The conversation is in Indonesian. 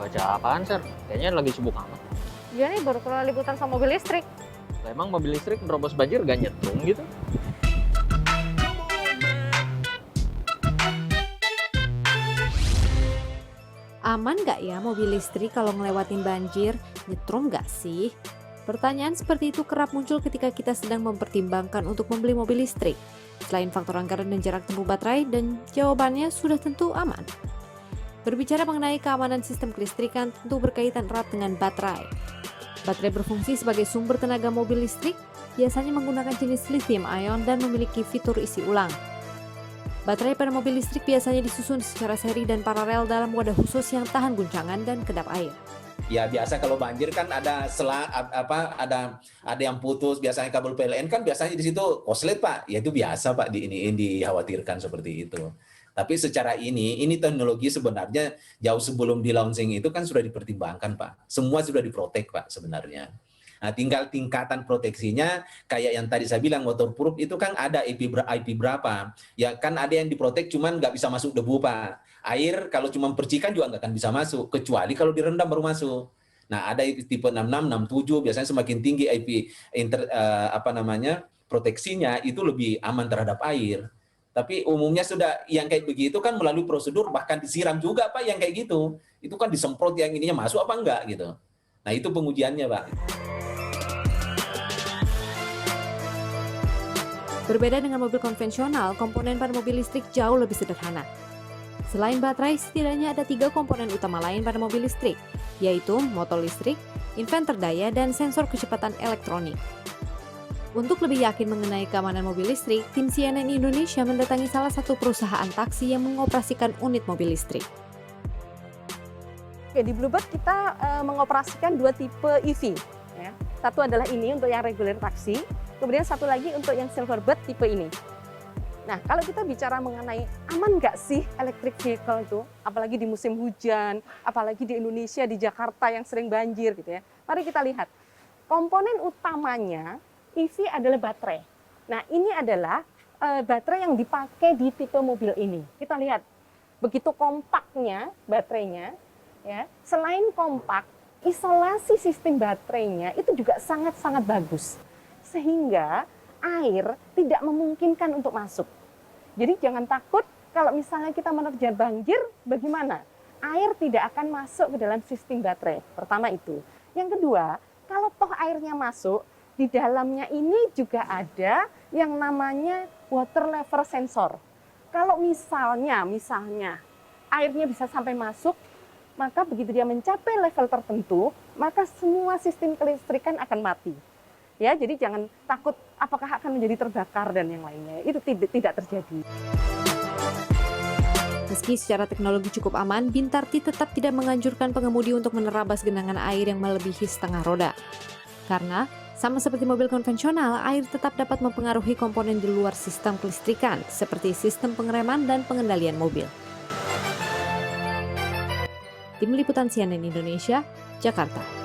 Baca apaan, Sir? Kayaknya lagi sibuk amat. Dia nih baru keluar liputan sama mobil listrik. Lah, emang mobil listrik nerobos banjir gak nyetrum gitu? Aman nggak ya mobil listrik kalau ngelewatin banjir? Nyetrum nggak sih? Pertanyaan seperti itu kerap muncul ketika kita sedang mempertimbangkan untuk membeli mobil listrik. Selain faktor anggaran dan jarak tempuh baterai, dan jawabannya sudah tentu aman. Berbicara mengenai keamanan sistem kelistrikan tentu berkaitan erat dengan baterai. Baterai berfungsi sebagai sumber tenaga mobil listrik, biasanya menggunakan jenis lithium ion dan memiliki fitur isi ulang. Baterai pada mobil listrik biasanya disusun secara seri dan paralel dalam wadah khusus yang tahan guncangan dan kedap air. Ya biasa kalau banjir kan ada ada yang putus, biasanya kabel PLN kan biasanya di situ koslet Pak. Ya itu biasa Pak, ini dikhawatirkan seperti itu. Tapi secara ini teknologi sebenarnya jauh sebelum di launching itu kan sudah dipertimbangkan Pak. Semua sudah diprotek Pak sebenarnya. Nah, tinggal tingkatan proteksinya kayak yang tadi saya bilang waterproof itu kan ada IP berapa. Ya kan ada yang diprotek cuman nggak bisa masuk debu Pak. Air kalau cuma percikan juga nggak akan bisa masuk, kecuali kalau direndam baru masuk. Nah, ada tipe 66, 67, biasanya semakin tinggi IP proteksinya itu lebih aman terhadap air. Tapi umumnya sudah yang kayak begitu kan melalui prosedur, bahkan disiram juga Pak yang kayak gitu. Itu kan disemprot yang ininya masuk apa enggak gitu. Nah, itu pengujiannya Pak. Berbeda dengan mobil konvensional, komponen pada mobil listrik jauh lebih sederhana. Selain baterai, setidaknya ada 3 komponen utama lain pada mobil listrik, yaitu motor listrik, inverter daya, dan sensor kecepatan elektronik. Untuk lebih yakin mengenai keamanan mobil listrik, tim CNN Indonesia mendatangi salah satu perusahaan taksi yang mengoperasikan unit mobil listrik. Oke, di Bluebird kita mengoperasikan 2 tipe EV. Ya. Satu adalah ini untuk yang reguler taksi, kemudian satu lagi untuk yang Silverbird tipe ini. Nah, kalau kita bicara mengenai aman nggak sih electric vehicle itu, apalagi di musim hujan, apalagi di Indonesia, di Jakarta yang sering banjir gitu ya. Mari kita lihat, komponen utamanya EV adalah baterai. Nah, ini adalah baterai yang dipakai di tipe mobil ini. Kita lihat, begitu kompaknya baterainya, ya. Selain kompak, isolasi sistem baterainya itu juga sangat-sangat bagus. Sehingga air tidak memungkinkan untuk masuk. Jadi jangan takut kalau misalnya kita menerjang banjir, bagaimana? Air tidak akan masuk ke dalam sistem baterai. Pertama itu. Yang kedua, kalau toh airnya masuk, di dalamnya ini juga ada yang namanya water level sensor. Kalau misalnya airnya bisa sampai masuk, maka begitu dia mencapai level tertentu, maka semua sistem kelistrikan akan mati. Ya, jadi jangan takut apakah akan menjadi terbakar dan yang lainnya. Itu tidak terjadi. Meski secara teknologi cukup aman, Bintarti tetap tidak menganjurkan pengemudi untuk menerabas genangan air yang melebihi setengah roda. Karena, sama seperti mobil konvensional, air tetap dapat mempengaruhi komponen di luar sistem kelistrikan, seperti sistem pengereman dan pengendalian mobil. Tim Liputan CNN Indonesia, Jakarta.